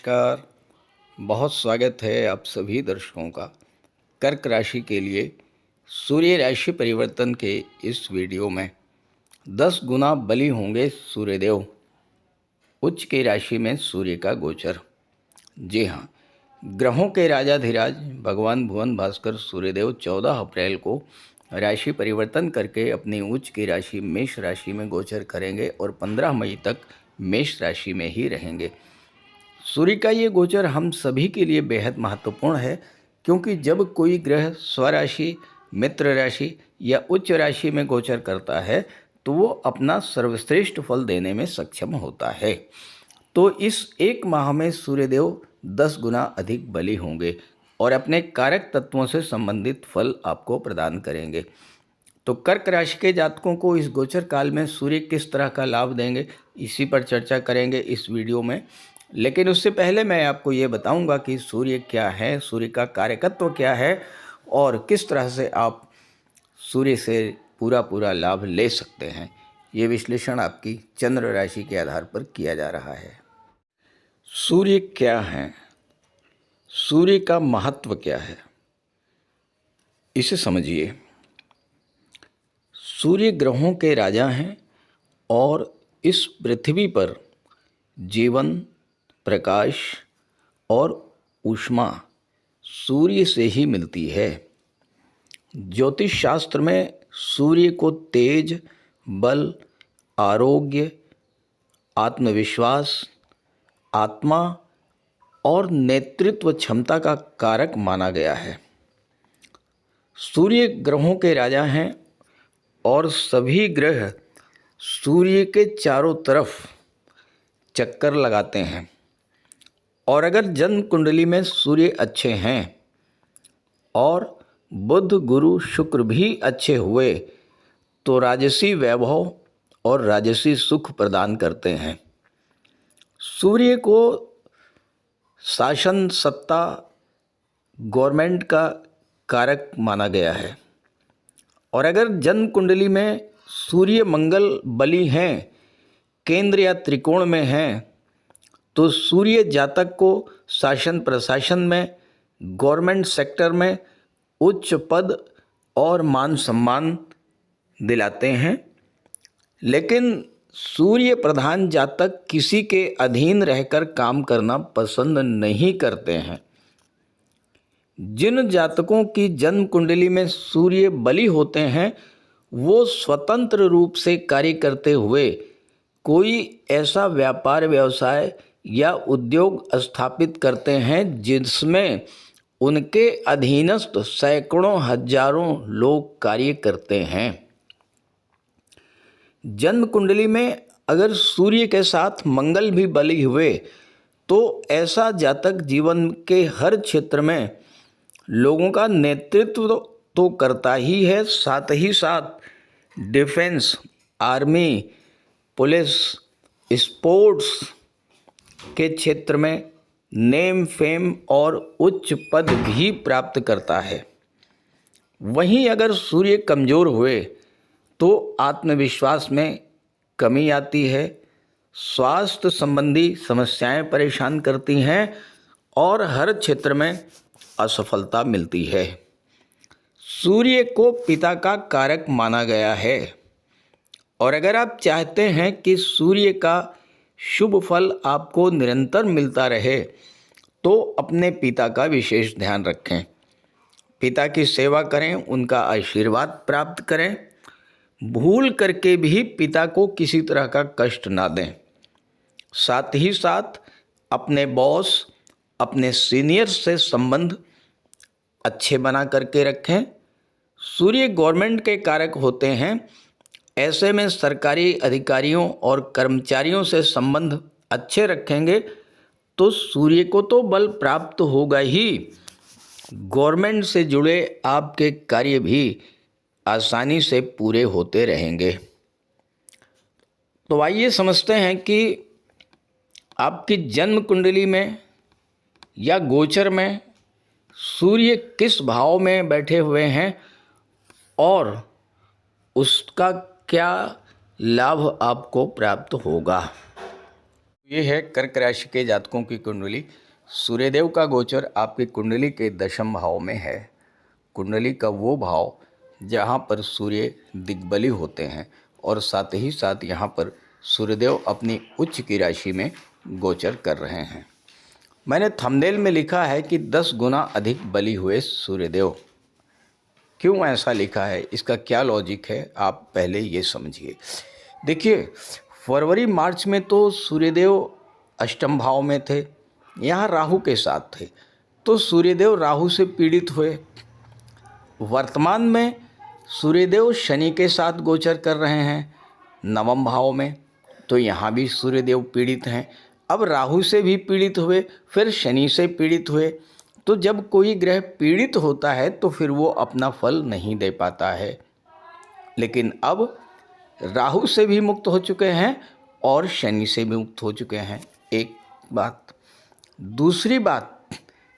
नमस्कार। बहुत स्वागत है आप सभी दर्शकों का कर्क राशि के लिए सूर्य राशि परिवर्तन के इस वीडियो में। 10 गुना बली होंगे सूर्यदेव। उच्च की राशि में सूर्य का गोचर। जी हाँ, ग्रहों के राजाधिराज भगवान भुवन भास्कर सूर्यदेव 14 अप्रैल को राशि परिवर्तन करके अपनी उच्च की राशि मेष राशि में गोचर करेंगे और 15 मई तक मेष राशि में ही रहेंगे। सूर्य का ये गोचर हम सभी के लिए बेहद महत्वपूर्ण है, क्योंकि जब कोई ग्रह स्वराशि, मित्र राशि या उच्च राशि में गोचर करता है तो वो अपना सर्वश्रेष्ठ फल देने में सक्षम होता है। तो इस एक माह में सूर्यदेव 10 गुना अधिक बली होंगे और अपने कारक तत्वों से संबंधित फल आपको प्रदान करेंगे। तो कर्क राशि के जातकों को इस गोचर काल में सूर्य किस तरह का लाभ देंगे, इसी पर चर्चा करेंगे इस वीडियो में। लेकिन उससे पहले मैं आपको ये बताऊंगा कि सूर्य क्या है, सूर्य का कार्यकत्व क्या है और किस तरह से आप सूर्य से पूरा लाभ ले सकते हैं। ये विश्लेषण आपकी चंद्र राशि के आधार पर किया जा रहा है। सूर्य क्या है, सूर्य का महत्व क्या है, इसे समझिए। सूर्य ग्रहों के राजा हैं और इस पृथ्वी पर जीवन, प्रकाश और ऊष्मा सूर्य से ही मिलती है। ज्योतिष शास्त्र में सूर्य को तेज, बल, आरोग्य, आत्मविश्वास, आत्मा और नेतृत्व क्षमता का कारक माना गया है। सूर्य ग्रहों के राजा हैं और सभी ग्रह सूर्य के चारों तरफ चक्कर लगाते हैं। और अगर जन्म कुंडली में सूर्य अच्छे हैं और बुध, गुरु, शुक्र भी अच्छे हुए तो राजसी वैभव और राजसी सुख प्रदान करते हैं। सूर्य को शासन, सत्ता, गवर्नमेंट का कारक माना गया है। और अगर जन्म कुंडली में सूर्य मंगल बली हैं, केंद्र या त्रिकोण में हैं, तो सूर्य जातक को शासन प्रशासन में, गवर्नमेंट सेक्टर में उच्च पद और मान सम्मान दिलाते हैं। लेकिन सूर्य प्रधान जातक किसी के अधीन रहकर काम करना पसंद नहीं करते हैं। जिन जातकों की जन्म कुंडली में सूर्य बली होते हैं वो स्वतंत्र रूप से कार्य करते हुए कोई ऐसा व्यापार, व्यवसाय या उद्योग स्थापित करते हैं जिसमें उनके अधीनस्थ सैकड़ों हजारों लोग कार्य करते हैं। जन्म कुंडली में अगर सूर्य के साथ मंगल भी बली हुए तो ऐसा जातक जीवन के हर क्षेत्र में लोगों का नेतृत्व तो करता ही है, साथ ही साथ डिफेंस, आर्मी, पुलिस, स्पोर्ट्स के क्षेत्र में नेम, फेम और उच्च पद भी प्राप्त करता है। वहीं अगर सूर्य कमज़ोर हुए तो आत्मविश्वास में कमी आती है, स्वास्थ्य संबंधी समस्याएं परेशान करती हैं और हर क्षेत्र में असफलता मिलती है। सूर्य को पिता का कारक माना गया है और अगर आप चाहते हैं कि सूर्य का शुभ फल आपको निरंतर मिलता रहे तो अपने पिता का विशेष ध्यान रखें। पिता की सेवा करें, उनका आशीर्वाद प्राप्त करें। भूल करके भी पिता को किसी तरह का कष्ट ना दें। साथ ही साथ अपने बॉस, अपने सीनियर से संबंध अच्छे बना करके रखें। सूर्य गवर्नमेंट के कारक होते हैं, ऐसे में सरकारी अधिकारियों और कर्मचारियों से संबंध अच्छे रखेंगे तो सूर्य को तो बल प्राप्त होगा ही, गवर्नमेंट से जुड़े आपके कार्य भी आसानी से पूरे होते रहेंगे। तो आइए समझते हैं कि आपकी जन्म कुंडली में या गोचर में सूर्य किस भाव में बैठे हुए हैं और उसका क्या लाभ आपको प्राप्त होगा। ये है कर्क राशि के जातकों की कुंडली। सूर्यदेव का गोचर आपकी कुंडली के दशम भाव में है। कुंडली का वो भाव जहाँ पर सूर्य दिग्बली होते हैं और साथ ही साथ यहाँ पर सूर्यदेव अपनी उच्च की राशि में गोचर कर रहे हैं। मैंने थंबनेल में लिखा है कि 10 गुना अधिक बली हुए सूर्यदेव। क्यों ऐसा लिखा है, इसका क्या लॉजिक है, आप पहले ये समझिए। देखिए, फरवरी मार्च में तो सूर्यदेव अष्टम भाव में थे, यहाँ राहु के साथ थे, तो सूर्यदेव राहु से पीड़ित हुए। वर्तमान में सूर्यदेव शनि के साथ गोचर कर रहे हैं नवम भाव में, तो यहाँ भी सूर्यदेव पीड़ित हैं। अब राहु से भी पीड़ित हुए, फिर शनि से पीड़ित हुए। तो जब कोई ग्रह पीड़ित होता है तो फिर वो अपना फल नहीं दे पाता है। लेकिन अब राहु से भी मुक्त हो चुके हैं और शनि से भी मुक्त हो चुके हैं, एक बात। दूसरी बात,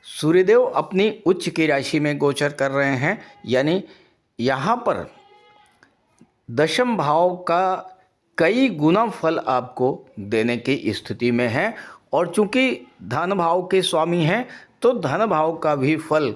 सूर्यदेव अपनी उच्च की राशि में गोचर कर रहे हैं, यानी यहाँ पर दशम भाव का कई गुना फल आपको देने की स्थिति में है। और चूंकि धन भाव के स्वामी हैं तो धन भाव का भी फल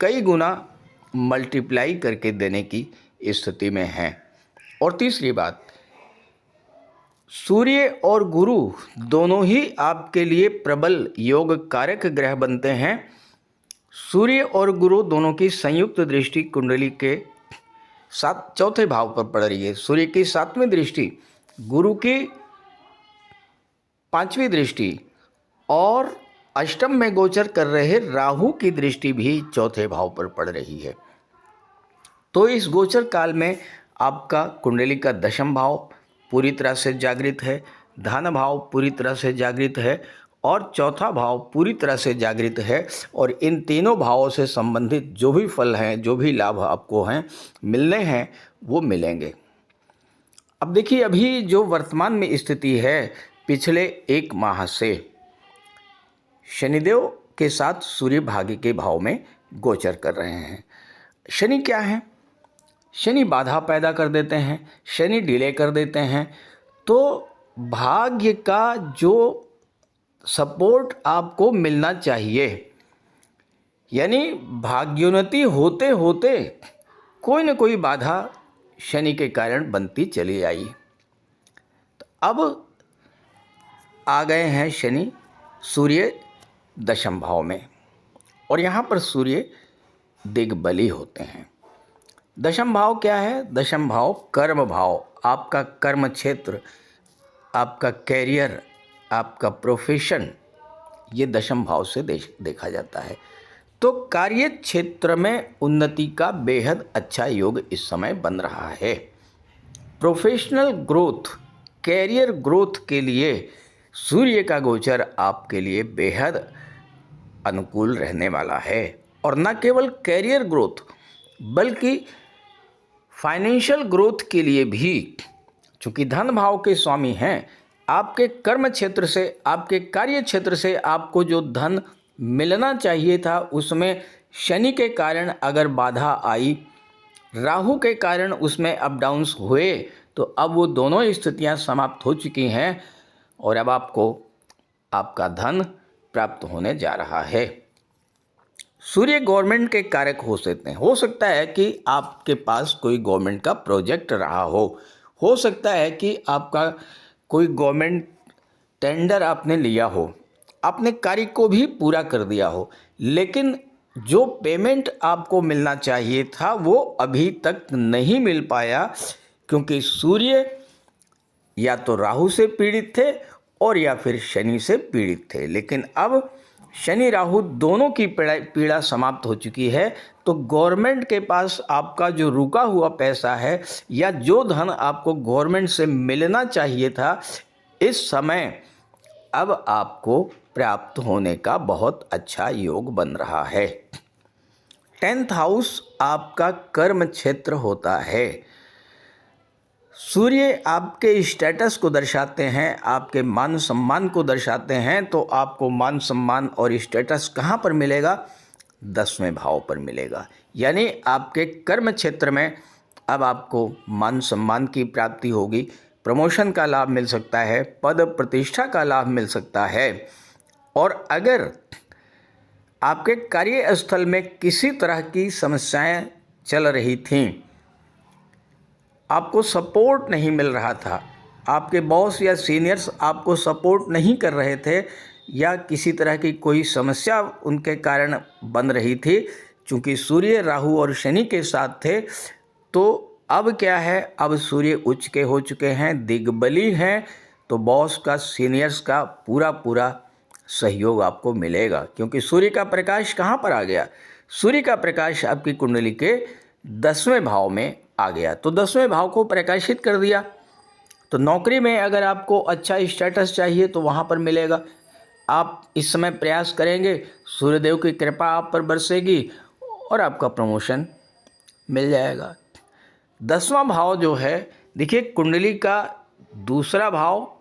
कई गुना मल्टीप्लाई करके देने की स्थिति में है। और तीसरी बात, सूर्य और गुरु दोनों ही आपके लिए प्रबल योग कारक ग्रह बनते हैं। सूर्य और गुरु दोनों की संयुक्त दृष्टि कुंडली के चौथे भाव पर पड़ रही है। सूर्य की 7वीं दृष्टि, गुरु की 5वीं दृष्टि और अष्टम में गोचर कर रहे राहु की दृष्टि भी चौथे भाव पर पड़ रही है। तो इस गोचर काल में आपका कुंडली का दशम भाव पूरी तरह से जागृत है, धन भाव पूरी तरह से जागृत है और चौथा भाव पूरी तरह से जागृत है। और इन तीनों भावों से संबंधित जो भी फल हैं, जो भी लाभ आपको हैं मिलने हैं, वो मिलेंगे। अब देखिए, अभी जो वर्तमान में स्थिति है, पिछले 1 माह से शनिदेव के साथ सूर्य भाग्य के भाव में गोचर कर रहे हैं। शनि क्या है? शनि बाधा पैदा कर देते हैं, शनि डिले कर देते हैं। तो भाग्य का जो सपोर्ट आपको मिलना चाहिए, यानी भाग्योन्नति होते होते कोई न कोई बाधा शनि के कारण बनती चली आई। तो अब आ गए हैं शनि सूर्य दशम भाव में और यहाँ पर सूर्य दिग्बली होते हैं। दशम भाव क्या है? दशम भाव कर्म भाव, आपका कर्म क्षेत्र, आपका कैरियर, आपका प्रोफेशन, ये दशम भाव से देखा जाता है। तो कार्य क्षेत्र में उन्नति का बेहद अच्छा योग इस समय बन रहा है। प्रोफेशनल ग्रोथ, कैरियर ग्रोथ के लिए सूर्य का गोचर आपके लिए बेहद अनुकूल रहने वाला है। और न केवल कैरियर ग्रोथ बल्कि फाइनेंशियल ग्रोथ के लिए भी, चूँकि धन भाव के स्वामी हैं, आपके कर्म क्षेत्र से, आपके कार्य क्षेत्र से आपको जो धन मिलना चाहिए था उसमें शनि के कारण अगर बाधा आई, राहु के कारण उसमें अप डाउन्स हुए, तो अब वो दोनों स्थितियां समाप्त हो चुकी हैं और अब आपको आपका धन प्राप्त होने जा रहा है। सूर्य गवर्नमेंट के कारक हो सकता है कि आपके पास कोई गवर्नमेंट का प्रोजेक्ट रहा हो सकता है कि आपका कोई गवर्नमेंट टेंडर आपने लिया हो, आपने कार्य को भी पूरा कर दिया हो, लेकिन जो पेमेंट आपको मिलना चाहिए था वो अभी तक नहीं मिल पाया, क्योंकि सूर्य या तो राहु से पीड़ित थे और या फिर शनि से पीड़ित थे। लेकिन अब शनि राहु दोनों की पीड़ा समाप्त हो चुकी है। तो गवर्नमेंट के पास आपका जो रुका हुआ पैसा है या जो धन आपको गवर्नमेंट से मिलना चाहिए था, इस समय अब आपको प्राप्त होने का बहुत अच्छा योग बन रहा है। 10th हाउस आपका कर्म क्षेत्र होता है। सूर्य आपके स्टेटस को दर्शाते हैं, आपके मान सम्मान को दर्शाते हैं। तो आपको मान सम्मान और स्टेटस कहाँ पर मिलेगा? 10वें भाव पर मिलेगा। यानी आपके कर्म क्षेत्र में अब आपको मान सम्मान की प्राप्ति होगी, प्रमोशन का लाभ मिल सकता है, पद प्रतिष्ठा का लाभ मिल सकता है। और अगर आपके कार्यस्थल में किसी तरह की समस्याएं चल रही थीं, आपको सपोर्ट नहीं मिल रहा था, आपके बॉस या सीनियर्स आपको सपोर्ट नहीं कर रहे थे, या किसी तरह की कोई समस्या उनके कारण बन रही थी, चूँकि सूर्य राहु और शनि के साथ थे, तो अब क्या है, अब सूर्य उच्च के हो चुके हैं, दिग्बली हैं, तो बॉस का, सीनियर्स का पूरा सहयोग आपको मिलेगा। क्योंकि सूर्य का प्रकाश कहाँ पर आ गया, सूर्य का प्रकाश आपकी कुंडली के 10वें भाव में आ गया, तो 10वें भाव को प्रकाशित कर दिया। तो नौकरी में अगर आपको अच्छा स्टेटस चाहिए तो वहाँ पर मिलेगा। आप इस समय प्रयास करेंगे, सूर्यदेव की कृपा आप पर बरसेगी और आपका प्रमोशन मिल जाएगा। 10वां भाव जो है, देखिए कुंडली का दूसरा भाव,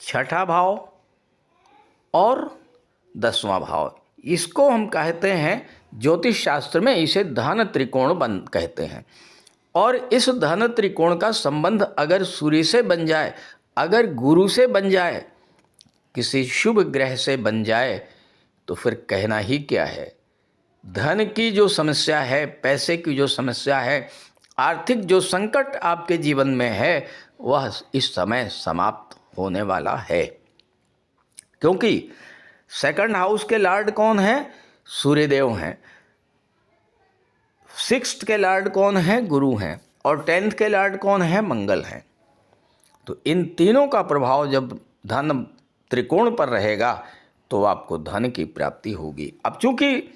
छठा भाव और 10वां भाव, इसको हम कहते हैं ज्योतिष शास्त्र में, इसे धन त्रिकोण कहते हैं। और इस धन त्रिकोण का संबंध अगर सूर्य से बन जाए, अगर गुरु से बन जाए, किसी शुभ ग्रह से बन जाए, तो फिर कहना ही क्या है। धन की जो समस्या है, पैसे की जो समस्या है, आर्थिक जो संकट आपके जीवन में है, वह इस समय समाप्त होने वाला है। क्योंकि सेकंड हाउस के लॉर्ड कौन है, सूर्यदेव हैं। 6th के लॉर्ड कौन है, गुरु हैं। और 10th के लॉर्ड कौन है, मंगल हैं। तो इन तीनों का प्रभाव जब धन त्रिकोण पर रहेगा तो आपको धन की प्राप्ति होगी। अब चूंकि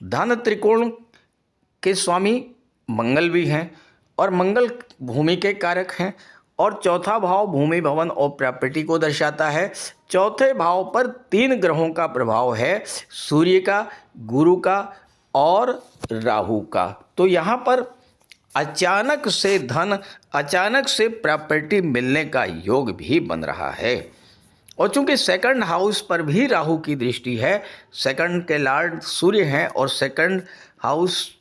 धन त्रिकोण के स्वामी मंगल भी हैं और मंगल भूमि के कारक हैं, और चौथा भाव भूमि, भवन और प्रॉपर्टी को दर्शाता है। चौथे भाव पर 3 ग्रहों का प्रभाव है, सूर्य का, गुरु का और राहु का। तो यहाँ पर अचानक से धन, अचानक से प्रॉपर्टी मिलने का योग भी बन रहा है। और चूंकि सेकंड हाउस पर भी राहु की दृष्टि है, सेकंड के लॉर्ड सूर्य हैं और सेकंड हाउस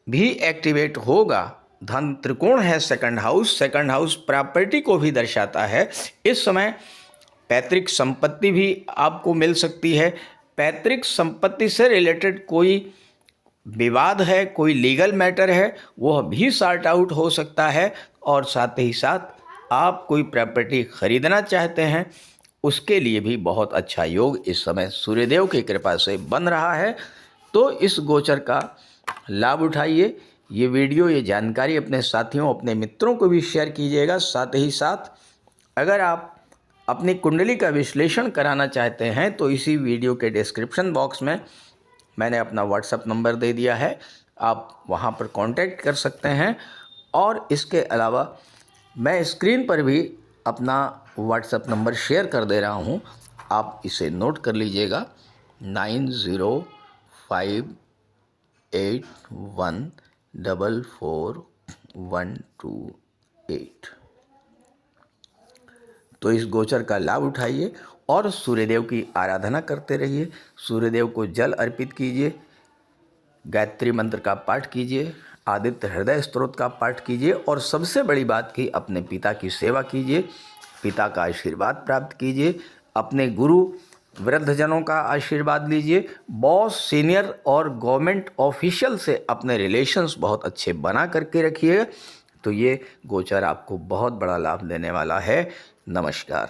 भी एक्टिवेट होगा। धन त्रिकोण है सेकंड हाउस प्रॉपर्टी को भी दर्शाता है। इस समय पैतृक संपत्ति भी आपको मिल सकती है। पैतृक संपत्ति से रिलेटेड कोई विवाद है, कोई लीगल मैटर है, वह भी सॉर्ट आउट हो सकता है। और साथ ही साथ आप कोई प्रॉपर्टी खरीदना चाहते हैं, उसके लिए भी बहुत अच्छा योग इस समय सूर्यदेव की कृपा से बन रहा है। तो इस गोचर का लाभ उठाइए। ये वीडियो, ये जानकारी अपने साथियों, अपने मित्रों को भी शेयर कीजिएगा। साथ ही साथ अगर आप अपनी कुंडली का विश्लेषण कराना चाहते हैं तो इसी वीडियो के डिस्क्रिप्शन बॉक्स में मैंने अपना व्हाट्सएप नंबर दे दिया है, आप वहां पर कांटेक्ट कर सकते हैं। और इसके अलावा मैं स्क्रीन पर भी अपना व्हाट्सएप नंबर शेयर कर दे रहा हूं, आप इसे नोट कर लीजिएगा, 9058144128। तो इस गोचर का लाभ उठाइए और सूर्यदेव की आराधना करते रहिए। सूर्यदेव को जल अर्पित कीजिए, गायत्री मंत्र का पाठ कीजिए, आदित्य हृदय स्तोत्र का पाठ कीजिए, और सबसे बड़ी बात कि अपने पिता की सेवा कीजिए, पिता का आशीर्वाद प्राप्त कीजिए, अपने गुरु वृद्धजनों का आशीर्वाद लीजिए, बॉस, सीनियर और गवर्नमेंट ऑफिशियल से अपने रिलेशंस बहुत अच्छे बना करके रखिए। तो ये गोचर आपको बहुत बड़ा लाभ देने वाला है। नमस्कार।